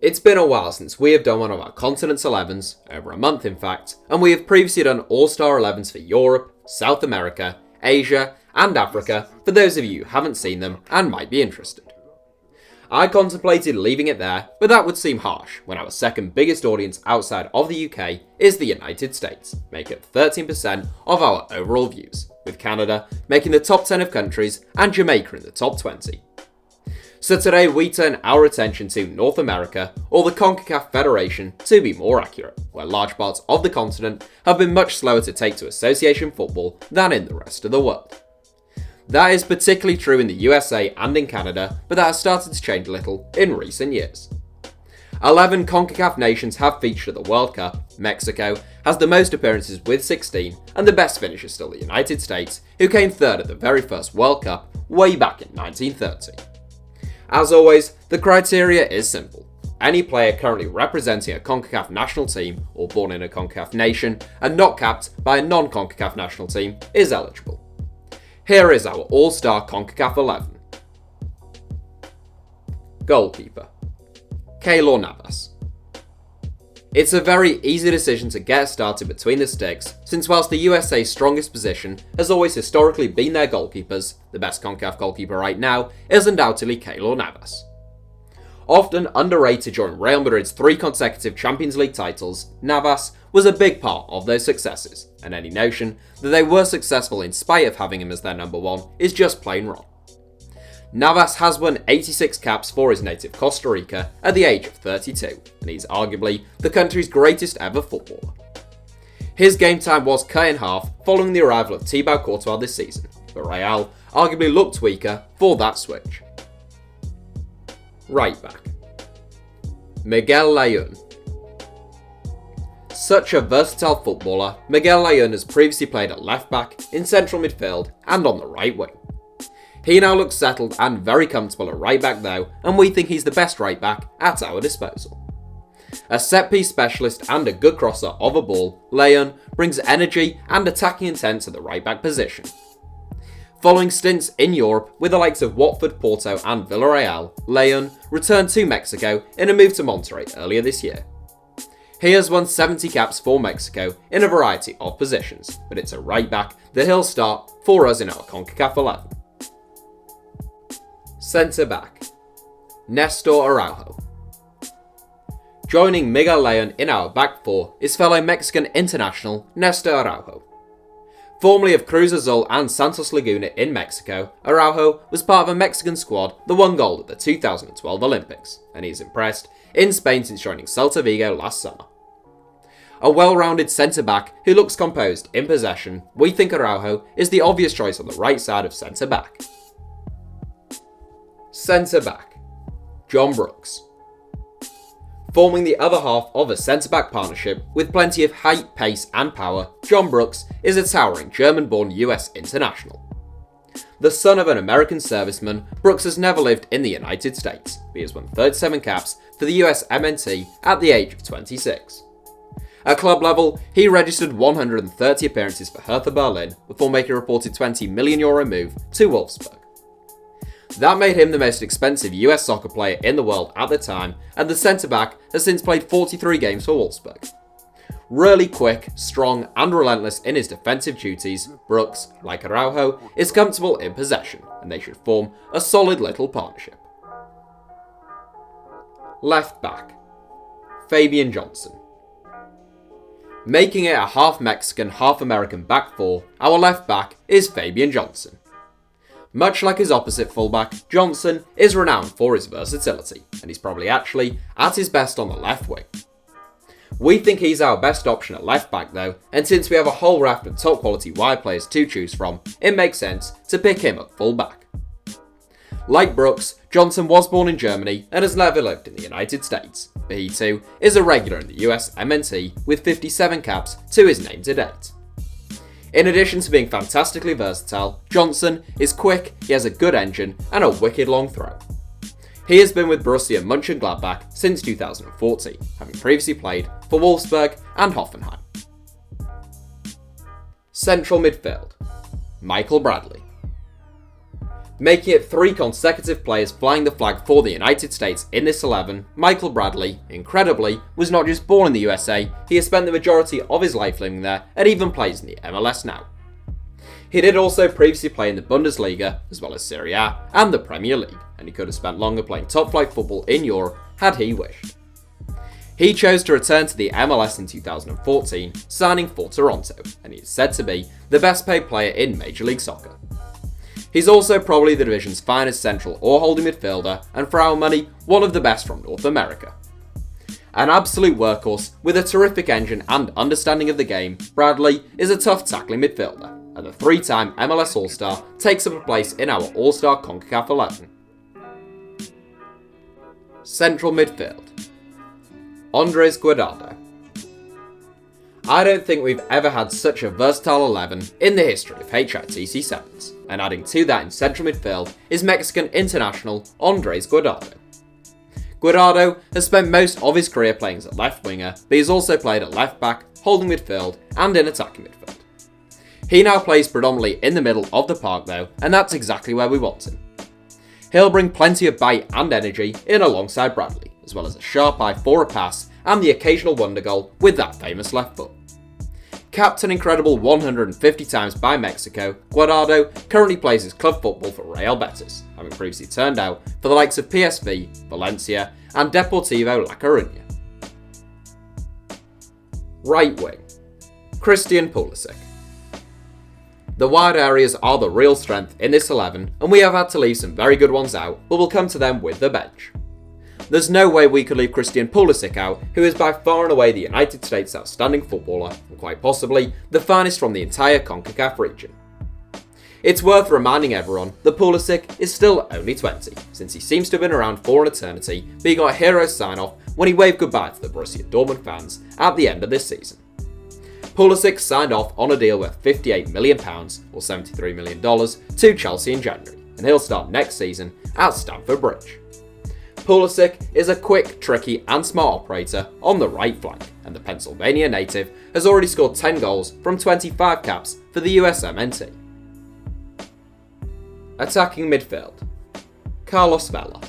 It's been a while since we have done one of our Continent's 11s, over a month in fact, and we have previously done All-Star 11s for Europe, South America, Asia, and Africa for those of you who haven't seen them and might be interested. I contemplated leaving it there, but that would seem harsh when our second biggest audience outside of the UK is the United States, making up 13% of our overall views, with Canada making the top 10 of countries and Jamaica in the top 20. So today we turn our attention to North America, or the CONCACAF Federation to be more accurate, where large parts of the continent have been much slower to take to association football than in the rest of the world. That is particularly true in the USA and in Canada, but that has started to change a little in recent years. 11 CONCACAF nations have featured at the World Cup. Mexico has the most appearances with 16, and the best finish is still the United States, who came third at the very first World Cup way back in 1930. As always, the criteria is simple. Any player currently representing a CONCACAF national team or born in a CONCACAF nation and not capped by a non-CONCACAF national team is eligible. Here is our All-Star CONCACAF 11. Goalkeeper: Keylor Navas. It's a very easy decision to get started between the sticks, since whilst the USA's strongest position has always historically been their goalkeepers, the best CONCACAF goalkeeper right now is undoubtedly Keylor Navas. Often underrated during Real Madrid's 3 consecutive Champions League titles, Navas was a big part of those successes, and any notion that they were successful in spite of having him as their number 1 is just plain wrong. Navas has won 86 caps for his native Costa Rica at the age of 32, and he's arguably the country's greatest ever footballer. His game time was cut in half following the arrival of Thibaut Courtois this season, but Real arguably looked weaker for that switch. Right back: Miguel LAYUN. Such a versatile footballer, Miguel LAYUN has previously played at left back, in central midfield, and on the right wing. He now looks settled and very comfortable at right back though, and we think he's the best right back at our disposal. A set-piece specialist and a good crosser of a ball, LAYUN brings energy and attacking intent to the right back position. Following stints in Europe with the likes of Watford, Porto and Villarreal, LAYUN returned to Mexico in a move to Monterrey earlier this year. He has won 70 caps for Mexico in a variety of positions, but it's a right back that he'll start for us in our CONCACAF 11. Centre back: NESTOR ARAUJO. Joining Miguel LAYUN in our back 4 is fellow Mexican international NESTOR ARAUJO. Formerly of Cruz Azul and Santos Laguna in Mexico, Araujo was part of a Mexican squad that won gold at the 2012 Olympics, and he's impressed in Spain since joining Celta Vigo last summer. A well-rounded centre-back who looks composed in possession, we think Araujo is the obvious choice on the right side of centre-back. Centre-back: John Brooks. Forming the other half of a centre-back partnership with plenty of height, pace and power, John Brooks is a towering German-born US international. The son of an American serviceman, Brooks has never lived in the United States, but he has won 37 caps for the US MNT at the age of 26. At club level, he registered 130 appearances for Hertha Berlin before making a reported €20 million move to Wolfsburg. That made him the most expensive US soccer player in the world at the time, and the centre-back has since played 43 games for Wolfsburg. Really quick, strong and relentless in his defensive duties, Brooks, like Araujo, is comfortable in possession, and they should form a solid little partnership. Left back: Fabian Johnson. Making it a half Mexican, half American back 4, our left back is Fabian Johnson. Much like his opposite fullback, Johnson is renowned for his versatility, and he's probably actually at his best on the left wing. We think he's our best option at left back though, and since we have a whole raft of top quality wide players to choose from, it makes sense to pick him at full back. Like Brooks, Johnson was born in Germany and has never lived in the United States, but he too is a regular in the US MNT with 57 caps to his name to date. In addition to being fantastically versatile, Johnson is quick, he has a good engine and a wicked long throw. He has been with Borussia Mönchengladbach since 2014, having previously played for Wolfsburg and Hoffenheim. Central midfield: Michael Bradley. Making it 3 consecutive players flying the flag for the United States in this 11, Michael Bradley, incredibly, was not just born in the USA, he has spent the majority of his life living there and even plays in the MLS now. He did also previously play in the Bundesliga, as well as Serie A and the Premier League, and he could have spent longer playing top-flight football in Europe had he wished. He chose to return to the MLS in 2014, signing for Toronto, and he is said to be the best paid player in Major League Soccer. He's also probably the division's finest central or holding midfielder, and for our money, one of the best from North America. An absolute workhorse with a terrific engine and understanding of the game, Bradley is a tough tackling midfielder, and the 3-time MLS All-Star takes up a place in our All-Star CONCACAF 11. Central midfield. Andres Guardado. I don't think we've ever had such a versatile 11 in the history of HITC Sevens, and adding to that in central midfield is Mexican international Andres Guardado. Guardado has spent most of his career playing as a left winger, but he's also played at left back, holding midfield, and in attacking midfield. He now plays predominantly in the middle of the park though, and that's exactly where we want him. He'll bring plenty of bite and energy in alongside Bradley, as well as a sharp eye for a pass and the occasional wonder goal with that famous left foot. Capped an incredible 150 times by Mexico, Guardado currently plays his club football for Real Betis, having previously turned out for the likes of PSV, Valencia and Deportivo La Coruña. Right wing. Christian Pulisic. The wide areas are the real strength in this 11, and we have had to leave some very good ones out, but we'll come to them with the bench. There's no way we could leave Christian Pulisic out, who is by far and away the United States' outstanding footballer, and quite possibly the finest from the entire CONCACAF region. It's worth reminding everyone that Pulisic is still only 20, since he seems to have been around for an eternity, but he got a hero sign-off when he waved goodbye to the Borussia Dortmund fans at the end of this season. Pulisic signed off on a deal worth £58 million, or $73 million, to Chelsea in January, and he'll start next season at Stamford Bridge. Pulisic is a quick, tricky and smart operator on the right flank, and the Pennsylvania native has already scored 10 goals from 25 caps for the USMNT. Attacking midfield. Carlos Vela.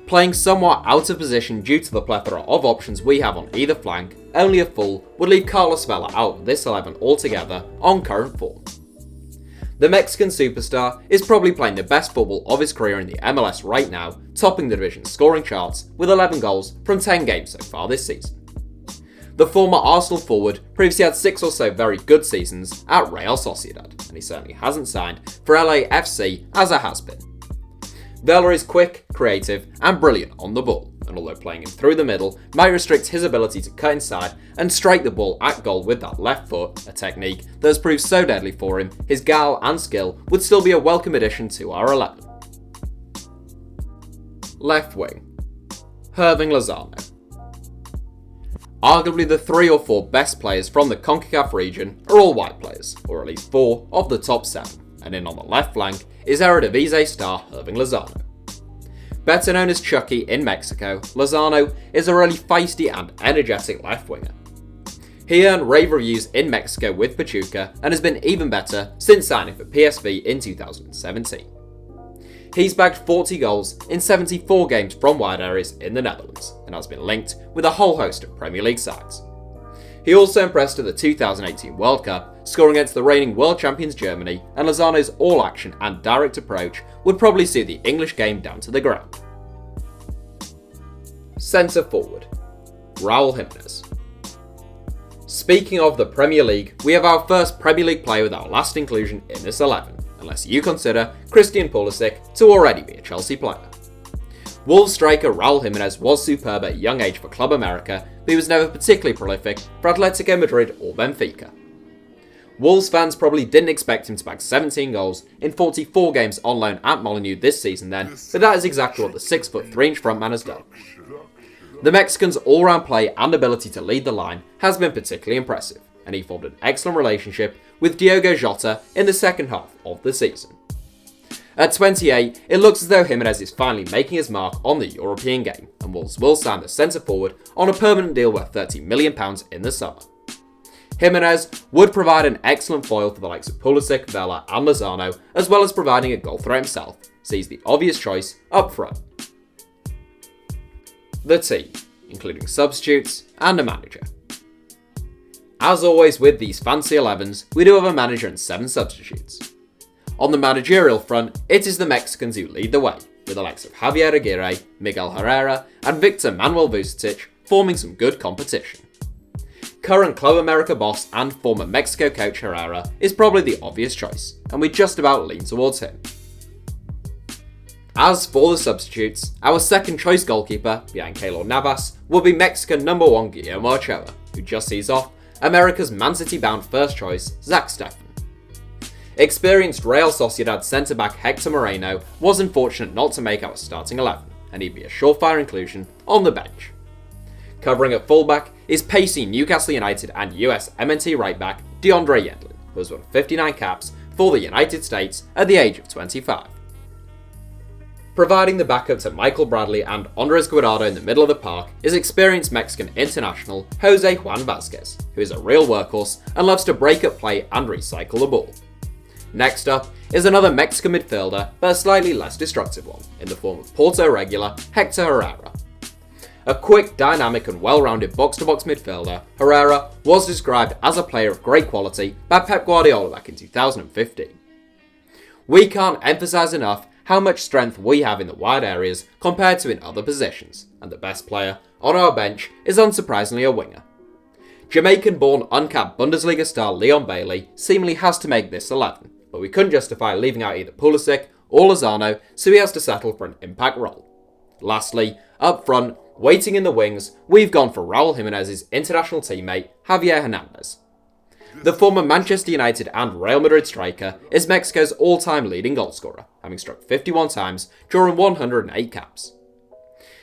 Playing somewhat out of position due to the plethora of options we have on either flank, only a fool would leave Carlos Vela out of this 11 altogether on current form. The Mexican superstar is probably playing the best football of his career in the MLS right now, topping the division's scoring charts with 11 goals from 10 games so far this season. The former Arsenal forward previously had 6 or so very good seasons at Real Sociedad, and he certainly hasn't signed for LAFC as a has-been. Vela is quick, creative and brilliant on the ball, and although playing him through the middle might restrict his ability to cut inside and strike the ball at goal with that left foot, a technique that has proved so deadly for him, his guile and skill would still be a welcome addition to our 11. Left wing. Hirving Lozano. Arguably the 3 or 4 best players from the CONCACAF region are all white players, or at least 4 of the top 7, and in on the left flank is Eredivisie star Hirving Lozano. Better known as Chucky in Mexico, Lozano is a really feisty and energetic left winger. He earned rave reviews in Mexico with Pachuca and has been even better since signing for PSV in 2017. He's bagged 40 goals in 74 games from wide areas in the Netherlands and has been linked with a whole host of Premier League sides. He also impressed at the 2018 World Cup, scoring against the reigning world champions Germany, and Lozano's all-action and direct approach would probably suit the English game down to the ground. Centre forward. Raul Jimenez. Speaking of the Premier League, we have our first Premier League player with our last inclusion in this 11, unless you consider Christian Pulisic to already be a Chelsea player. Wolves striker Raul Jimenez was superb at a young age for Club America, but he was never particularly prolific for Atletico Madrid or Benfica. Wolves fans probably didn't expect him to bag 17 goals in 44 games on loan at Molineux this season then, but that is exactly what the 6'3" frontman has done. The Mexican's all-round play and ability to lead the line has been particularly impressive, and he formed an excellent relationship with Diogo Jota in the second half of the season. At 28, it looks as though Jimenez is finally making his mark on the European game, and Wolves will sign the centre forward on a permanent deal worth £30 million in the summer. Jimenez would provide an excellent foil for the likes of Pulisic, VELA and Lozano, as well as providing a goal threat himself, so he's the obvious choice up front. The team, including substitutes and a manager. As always with these fancy 11s, we do have a manager and 7 substitutes. On the managerial front, it is the Mexicans who lead the way, with the likes of Javier Aguirre, Miguel Herrera and Victor Manuel Vucetich forming some good competition. Current Club America boss and former Mexico coach Herrera is probably the obvious choice, and we just about lean towards him. As for the substitutes, our second choice goalkeeper, behind Keylor Navas, will be Mexican number 1 Guillermo Ochoa, who just sees off America's Man City bound first choice, Zach Steffen. Experienced Real Sociedad centre-back Hector Moreno was unfortunate not to make our starting 11, and he'd be a surefire inclusion on the bench. Covering at fullback is pacey Newcastle United and US MNT right-back DeAndre Yedlin, who has won 59 caps for the United States at the age of 25. Providing the backup to Michael Bradley and Andres Guardado in the middle of the park is experienced Mexican international Jose Juan Vazquez, who is a real workhorse and loves to break up play and recycle the ball. Next up is another Mexican midfielder, but a slightly less destructive one, in the form of Porto regular Hector Herrera. A quick, dynamic and well-rounded box-to-box midfielder, Herrera was described as a player of great quality by Pep Guardiola back in 2015. We can't emphasise enough how much strength we have in the wide areas compared to in other positions, and the best player on our bench is unsurprisingly a winger. Jamaican-born uncapped Bundesliga star Leon Bailey seemingly has to make this 11, but we couldn't justify leaving out either Pulisic or Lozano, so he has to settle for an impact role. Lastly, up front, waiting in the wings, we've gone for Raul Jimenez's international teammate Javier Hernandez. The former Manchester United and Real Madrid striker is Mexico's all-time leading goalscorer, having struck 51 times during 108 caps.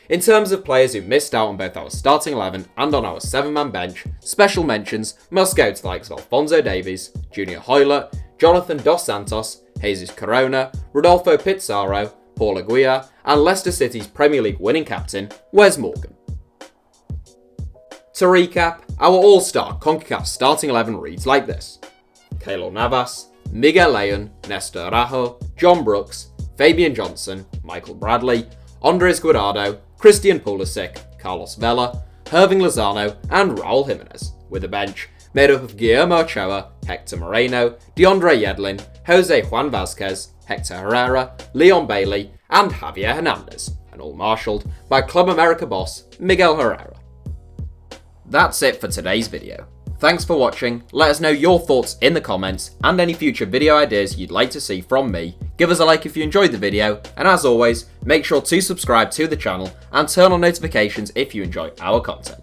In terms of players who missed out on both our starting 11 and on our 7-man bench, special mentions must go to the likes of Alphonso Davies, Junior Hoylett, Jonathan Dos Santos, Jesus Corona, Rodolfo Pizarro, Paul Aguirre, and Leicester City's Premier League winning captain, Wes Morgan. To recap, our all-star CONCACAF starting 11 reads like this: Keylor Navas, Miguel LAYUN, NESTOR, ARAUJO, John Brooks, Fabian Johnson, Michael Bradley, Andres Guardado, Christian Pulisic, Carlos Vela, Hirving Lozano, and Raul Jimenez, with a bench made up of Guillermo Ochoa, Hector Moreno, DeAndre Yedlin, Jose Juan Vazquez, Hector Herrera, Leon Bailey, and Javier Hernandez, and all marshalled by Club America boss Miguel Herrera. That's it for today's video. Thanks for watching, let us know your thoughts in the comments, and any future video ideas you'd like to see from me. Give us a like if you enjoyed the video, and as always, make sure to subscribe to the channel and turn on notifications if you enjoy our content.